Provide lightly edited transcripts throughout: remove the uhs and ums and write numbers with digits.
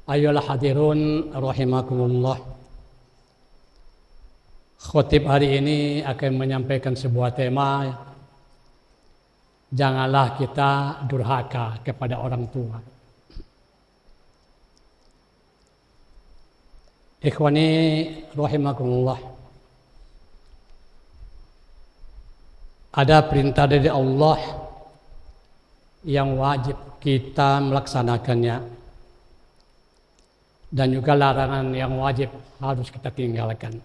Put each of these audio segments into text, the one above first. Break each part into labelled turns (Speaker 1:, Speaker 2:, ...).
Speaker 1: Ayolah hadirun rahimakumullah. Khotib hari ini akan menyampaikan sebuah tema. Janganlah kita durhaka kepada orang tua. Ikhwani rahimakumullah. Ada perintah dari Allah yang wajib kita melaksanakannya. Dan juga larangan yang wajib harus kita tinggalkan.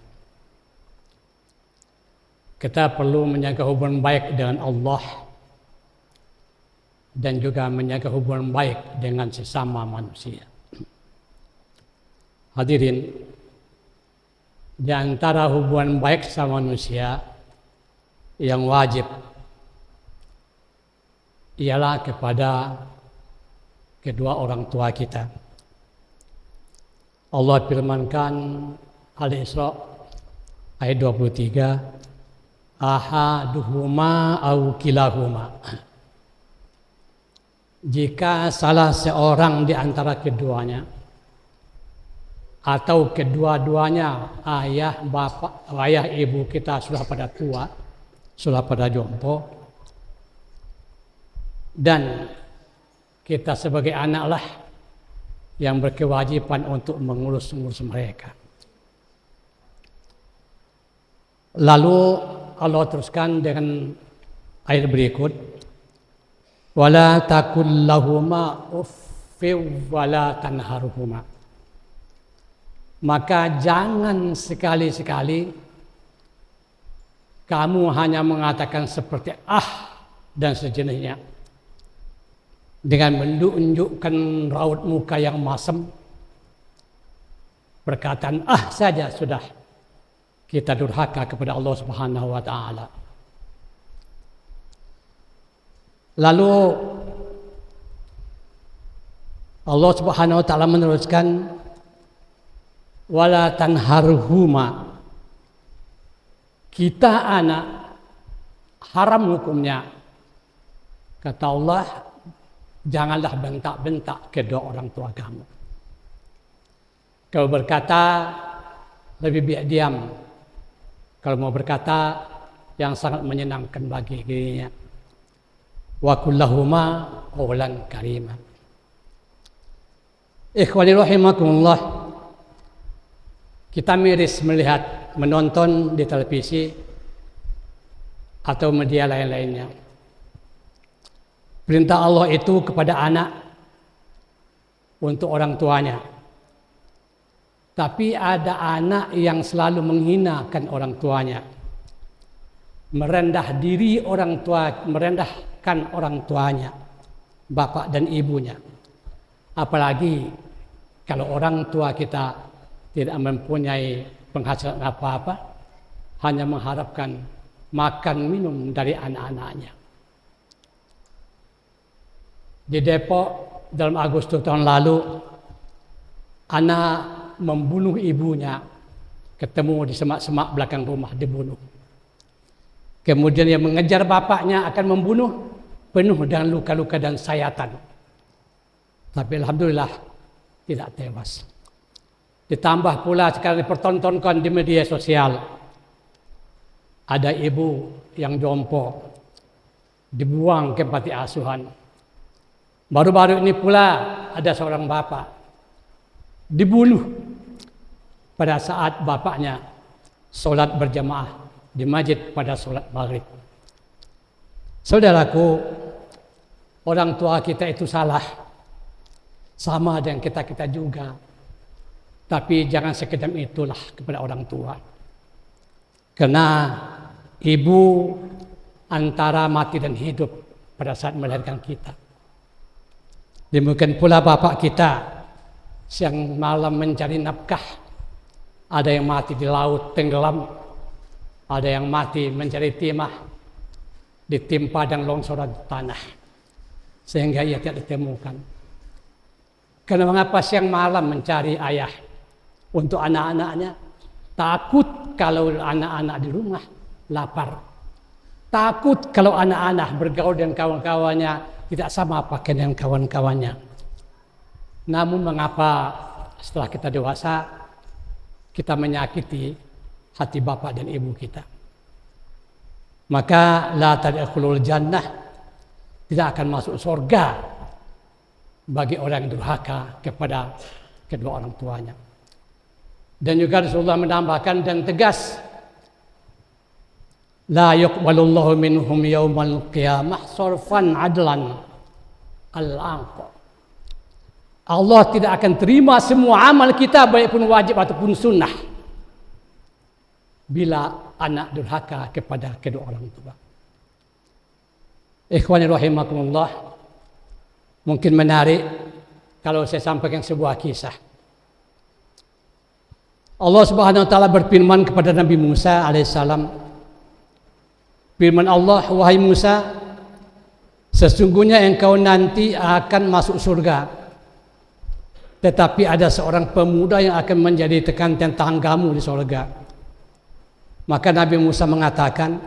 Speaker 1: Kita perlu menjaga hubungan baik dengan Allah dan juga menjaga hubungan baik dengan sesama manusia. Hadirin, di antara hubungan baik sama manusia yang wajib ialah kepada kedua orang tua kita. Allah firmankan Al-Isra ayat 23, ahaduhuma au kilahuma. Jika salah seorang di antara keduanya atau kedua-duanya ayah, bapak, ayah, ibu kita sudah pada tua, sudah pada jompo, dan kita sebagai anaklah yang berkewajiban untuk mengurus mereka. Lalu Allah teruskan dengan ayat berikut, wala takul lahuma uffin wala tanharhuma. Maka jangan sekali-sekali kamu hanya mengatakan seperti dan sejenisnya, dengan menunjukkan raut muka yang masam, perkataan saja sudah kita durhaka kepada Allah Subhanahu wa taala. Lalu Allah Subhanahu wa taala meneruskan, wala tanharhuma. Kita anak haram hukumnya, kata Allah, janganlah bentak-bentak kedua orang tua kamu. Kalau berkata, lebih baik diam. Kalau mau berkata, yang sangat menyenangkan bagi dirinya. Wa kullahuma qawlan karima. Ikhwani rahimakumullah. Kita miris melihat, menonton di televisi atau media lain-lainnya. Perintah Allah itu kepada anak untuk orang tuanya. Tapi ada anak yang selalu menghinakan orang tuanya. Merendah diri orang tua, merendahkan orang tuanya, bapak dan ibunya. Apalagi kalau orang tua kita tidak mempunyai penghasilan apa-apa, hanya mengharapkan makan minum dari anak-anaknya. Di Depok dalam Agustus tahun lalu, anak membunuh ibunya, ketemu di semak-semak belakang rumah, dibunuh. Kemudian yang mengejar bapaknya akan membunuh, penuh dengan luka-luka dan sayatan. Tapi alhamdulillah tidak tewas. Ditambah pula sekarang dipertontonkan di media sosial, ada ibu yang jompo dibuang ke panti asuhan. Baru-baru ini pula ada seorang bapak dibunuh pada saat bapaknya sholat berjamaah di masjid pada sholat maghrib. Saudaraku, orang tua kita itu salah, sama dengan kita juga. Tapi jangan sekedar itulah kepada orang tua. Karena ibu antara mati dan hidup pada saat melahirkan kita. Demikian pula bapak kita siang malam mencari nafkah. Ada yang mati di laut tenggelam, ada yang mati mencari timah, ditimpa dan longsoran tanah, sehingga ia tidak ditemukan. Karena mengapa siang malam mencari ayah untuk anak-anaknya? Takut kalau anak-anak di rumah lapar. Takut kalau anak-anak bergaul dengan kawan-kawannya tidak sama pakaian dengan kawan-kawannya. Namun mengapa setelah kita dewasa, kita menyakiti hati bapak dan ibu kita, maka la tadkhulul jannah, tidak akan masuk surga bagi orang yang durhaka kepada kedua orang tuanya. Dan juga Rasulullah menambahkan dan tegas, la yuqbalullahu minhum yaumal qiyamah sarfan adlan al-anqa. Allah tidak akan terima semua amal kita, baik pun wajib ataupun sunnah, bila anak durhaka kepada kedua orang tua. Ikhwani rahimakumullah, mungkin menarik kalau saya sampaikan sebuah kisah. Allah Subhanahu wa taala berfirman kepada Nabi Musa alaihissalam, firman Allah, wahai Musa, sesungguhnya engkau nanti akan masuk surga, tetapi ada seorang pemuda yang akan menjadi tekan tanggamu di surga. Maka Nabi Musa mengatakan,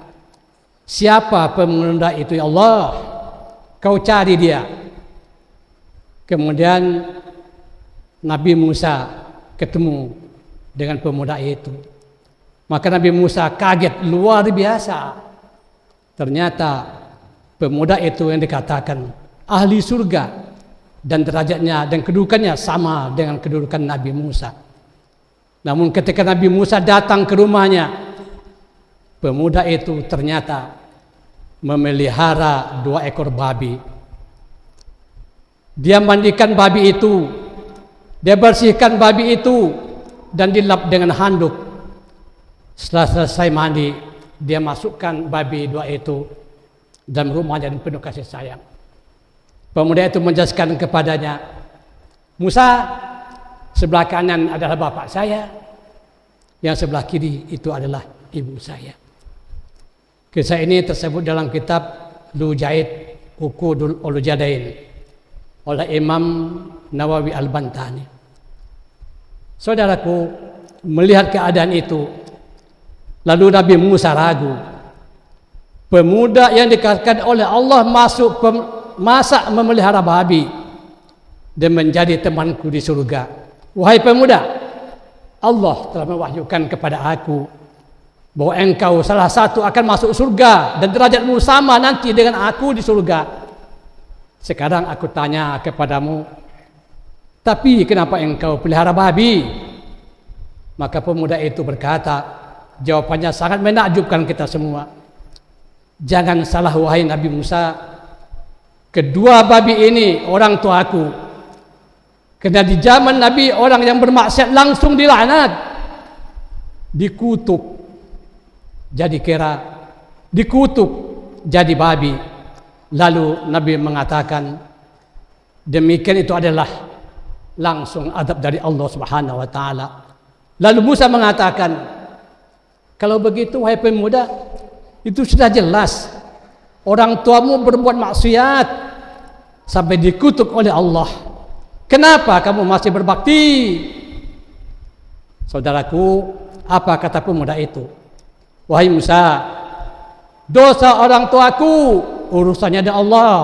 Speaker 1: siapa pemuda itu ya Allah? Kau cari dia. Kemudian Nabi Musa ketemu dengan pemuda itu. Maka Nabi Musa kaget luar biasa. Ternyata pemuda itu yang dikatakan ahli surga, dan derajatnya dan kedudukannya sama dengan kedudukan Nabi Musa. Namun ketika Nabi Musa datang ke rumahnya, pemuda itu ternyata memelihara 2 ekor babi. Dia mandikan babi itu, dia bersihkan babi itu, dan dilap dengan handuk. Setelah selesai mandi, dia masukkan babi 2 itu dalam rumahnya dan penuh kasih sayang. Pemuda itu menjelaskan kepadanya, Musa, sebelah kanan adalah bapak saya, yang sebelah kiri itu adalah ibu saya. Kisah ini tersebut dalam kitab Lujaid Uqudul Ulujadain oleh Imam Nawawi Al-Bantani. Saudaraku, melihat keadaan itu, lalu Nabi Musa ragu. Pemuda yang dikatakan oleh Allah masa memelihara babi dan menjadi temanku di surga. Wahai pemuda, Allah telah mewahyukan kepada aku bahwa engkau salah satu akan masuk surga dan derajatmu sama nanti dengan aku di surga. Sekarang aku tanya kepadamu, tapi kenapa engkau pelihara babi? Maka pemuda itu berkata, jawabannya sangat menakjubkan kita semua. Jangan salah wahai Nabi Musa, kedua babi ini orang tuaku. Karena di zaman Nabi, orang yang bermaksiat langsung dilaknat, dikutuk jadi kera, dikutuk jadi babi. Lalu Nabi mengatakan, demikian itu adalah langsung adab dari Allah Subhanahu wa taala. Lalu Musa mengatakan, kalau begitu wahai pemuda, itu sudah jelas orang tuamu berbuat maksiat sampai dikutuk oleh Allah. Kenapa kamu masih berbakti? Saudaraku, apa kata pemuda itu? Wahai Musa, dosa orang tuaku urusannya dengan Allah.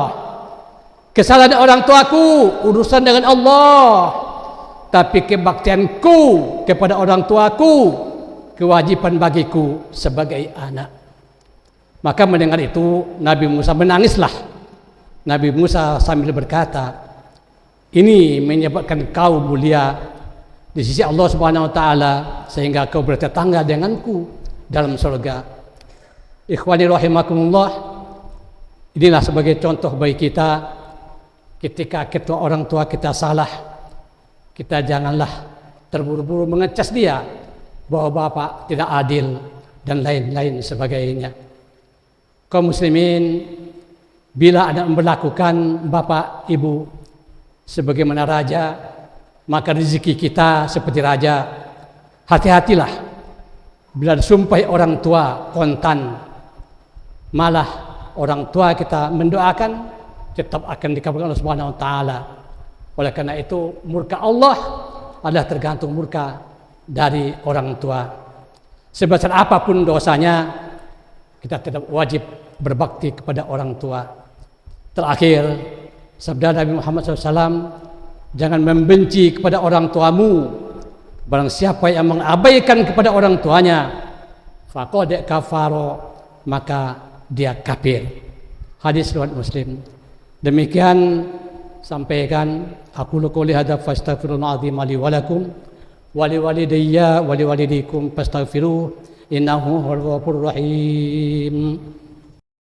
Speaker 1: Kesalahan orang tuaku urusan dengan Allah. Tapi kebaktianku kepada orang tuaku kewajiban bagiku sebagai anak. Maka mendengar itu Nabi Musa menangislah. Nabi Musa sambil berkata, ini menyebabkan kau mulia di sisi Allah Subhanahu wa taala sehingga kau bertetangga denganku dalam surga. Ikhwani rahimakumullah, inilah sebagai contoh bagi kita ketika kedua orang tua kita salah, kita janganlah terburu-buru mengecas dia bahwa bapak tidak adil dan lain-lain sebagainya. Kaum muslimin, bila ada memperlakukan bapak ibu sebagaimana raja, maka rezeki kita seperti raja. Hati-hatilah bila disumpahi orang tua kontan, malah orang tua kita mendoakan tetap akan dikabulkan Allah Subhanahu wa taala. Oleh karena itu, murka Allah adalah tergantung murka dari orang tua. Sebesar apapun dosanya, kita tetap wajib berbakti kepada orang tua. Terakhir, sabda Nabi Muhammad SAW Jangan membenci kepada orang tuamu. Barang siapa yang mengabaikan kepada orang tuanya, faqad kafara, maka dia kafir. Hadis riwayat Muslim. Demikian sampaikan aku qouli hadza fastaghfirullahaladzim li wa lakum wa li walidayya wa li walidikum fastaghfiruh innahu huwal ghafurur rahim.